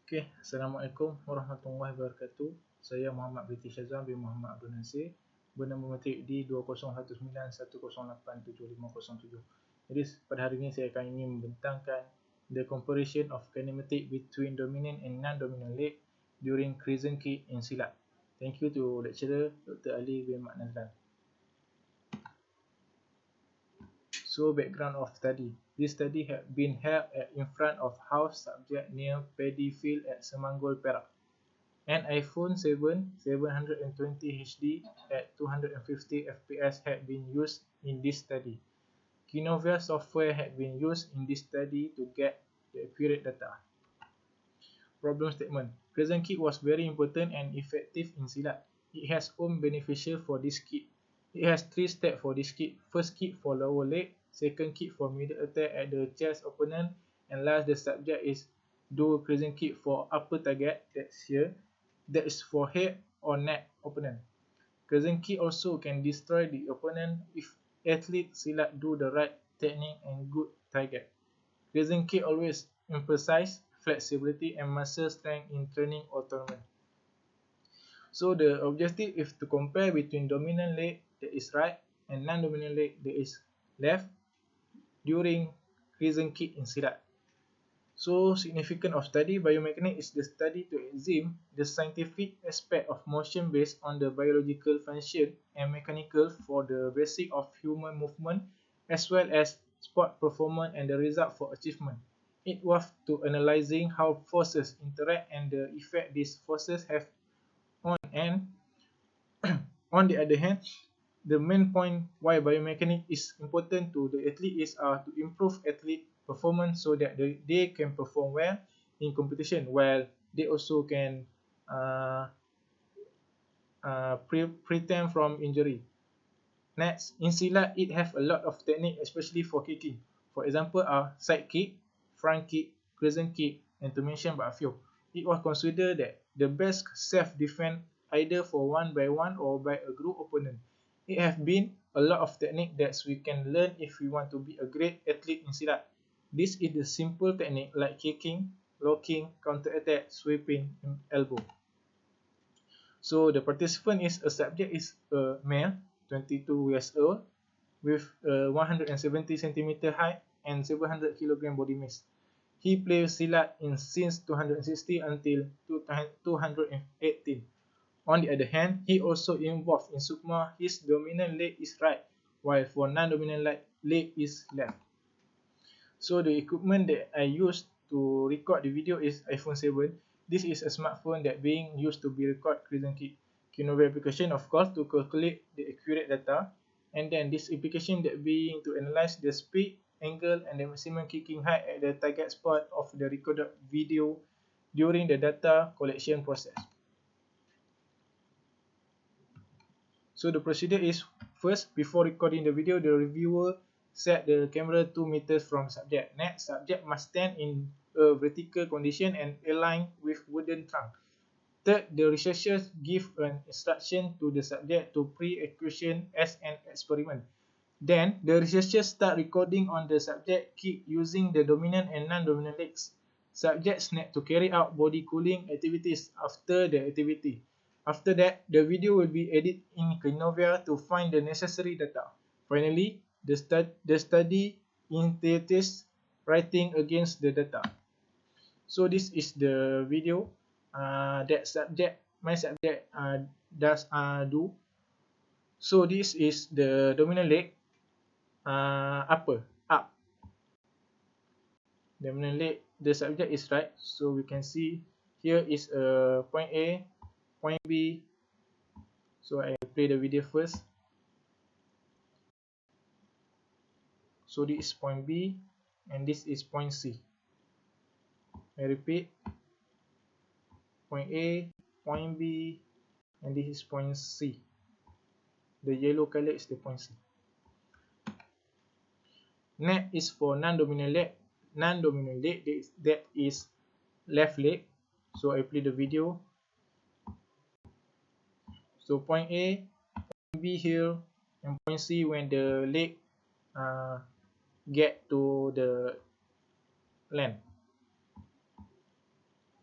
Okay, Assalamualaikum warahmatullahi wabarakatuh. Saya Muhammad British Azam bin Muhammad Abdul Nasir, bernama matrik di 201910875007. Jadi pada hari ini saya akan ingin membentangkan the comparison of kinematic between dominant and non-dominant leg during crescent kick in silat. Thank you to lecturer Dr. Ali bin Mak Nazlan. So, background of study. This study had been held in front of house subject near Paddy Field at Semanggol, Perak. An iPhone 7 720 HD at 250 FPS had been used in this study. Kinovia software had been used in this study to get the accurate data. Problem statement. Crescent kick was very important and effective in silat. It has own beneficial for this kick. It has 3 steps for this kick. First kick for lower leg, second kick for middle attack at the chest opponent, and last the subject is do crescent kick for upper target, that's here, that is for head or neck opponent. Crescent kick also can destroy the opponent if athlete silat do the right technique and good target. Crescent kick always emphasize flexibility and muscle strength in training or tournament. So the objective is to compare between dominant leg that is right and non-dominant leg that is left during crescent kick in silat. So significance of study biomechanics is the study to examine the scientific aspect of motion based on the biological function and mechanical for the basic of human movement as well as sport performance and the result for achievement. It was to analyzing how forces interact and the effect these forces have on and on the other hand, the main point why biomechanics is important to the athlete is to improve athlete performance so that they can perform well in competition while they also can pretend from injury. Next, in silat, it have a lot of technique, especially for kicking. For example, side kick, front kick, crescent kick, and to mention but a few. It was considered that the best self-defense either for one by one or by a group opponent. It have been a lot of technique that we can learn if we want to be a great athlete in silat. This is the simple technique like kicking, locking, counter-attack, sweeping, and elbow. So the participant is a subject is a male, 22 years old, with 170 centimeter height and 700 kilogram body mass. He plays silat since 260 until 218. On the other hand, he also involved in Sukma. His dominant leg is right, while for non-dominant leg is left. So the equipment that I used to record the video is iPhone 7. This is a smartphone that being used to be record crescent kick. Kinovia application, of course, to calculate the accurate data, and then this application that being to analyze the speed, angle, and the maximum kicking height at the target spot of the recorded video during the data collection process. So the procedure is first, before recording the video, the reviewer set the camera 2 meters from subject. Next, subject must stand in a vertical condition and align with wooden trunk. Third, the researchers give an instruction to the subject to pre-execution as an experiment. Then, the researchers start recording on the subject kick using the dominant and non-dominant legs. Subjects need to carry out body cooling activities after the activity. After that, the video will be edited in Kinovia to find the necessary data. Finally, the study entails writing against the data. So this is the video that my subject does do. So this is the dominant leg, up. Dominant leg, the subject is right. So we can see here is point A, point B. So I play the video first. So this is point B and this is point C. I repeat, point A, point B, and this is point C. The yellow color is the point C. Next is for non-dominant leg. Non-dominant leg, that is left leg. So I play the video. So point A, point B here, and point C when the leg get to the land.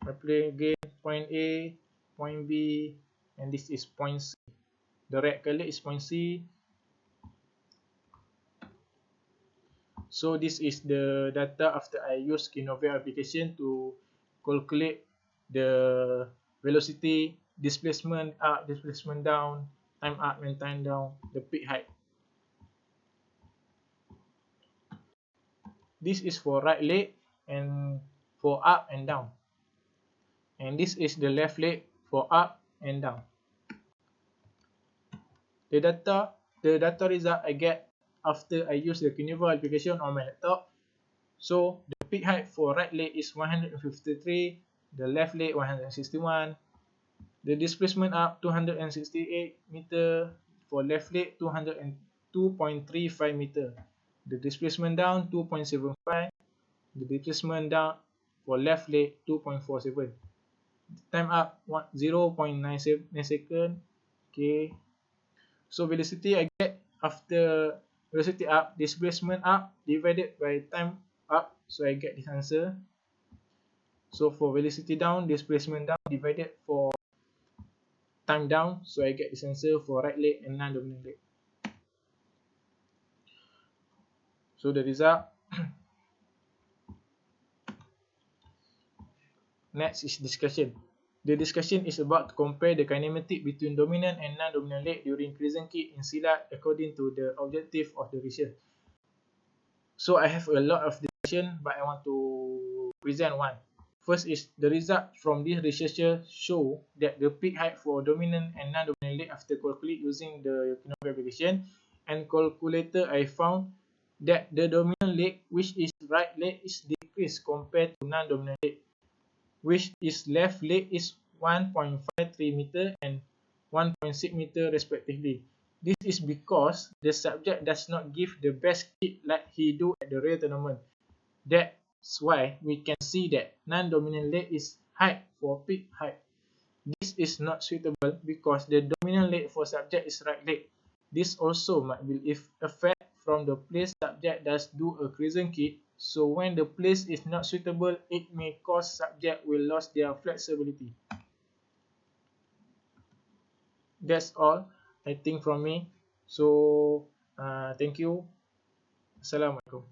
I play again point A, point B, and this is point C. The red color is point C. So this is the data after I use Kinovia application to calculate the velocity, displacement up, displacement down, time up and time down, the peak height. This is for right leg and for up and down. And this is the left leg for up and down. The data result I get after I use the Kinovia application on my laptop. So the peak height for right leg is 153, the left leg 161, the displacement up 268 meter, for left leg 202.35 meter, the displacement down 2.75, the displacement down for left leg 2.47, time up 0.9 second. Okay, so velocity I get after velocity up, displacement up divided by time up, so I get this answer. So for velocity down, displacement down divided for time down, so I get this answer for right leg and non-dominant leg. So the result. Next is discussion. The discussion is about to compare the kinematic between dominant and non-dominant leg during crescent kick in silat according to the objective of the research. So I have a lot of discussion, but I want to present one. First is the result from this researcher show that the peak height for dominant and non-dominant leg after calculate using the Kinovia application and calculator, I found that the dominant leg, which is right leg, is decreased compared to non-dominant leg, which is left leg is 1.53 meter and 1.6 meter respectively. This is because the subject does not give the best kick like he do at the real tournament. That's why we can see that non-dominant leg is height for peak height. This is not suitable because the dominant leg for subject is right leg. This also might be affect from the place subject does do a crescent kick. So when the place is not suitable, it may cause subject will lose their flexibility. That's all I think from me. So thank you. Assalamualaikum.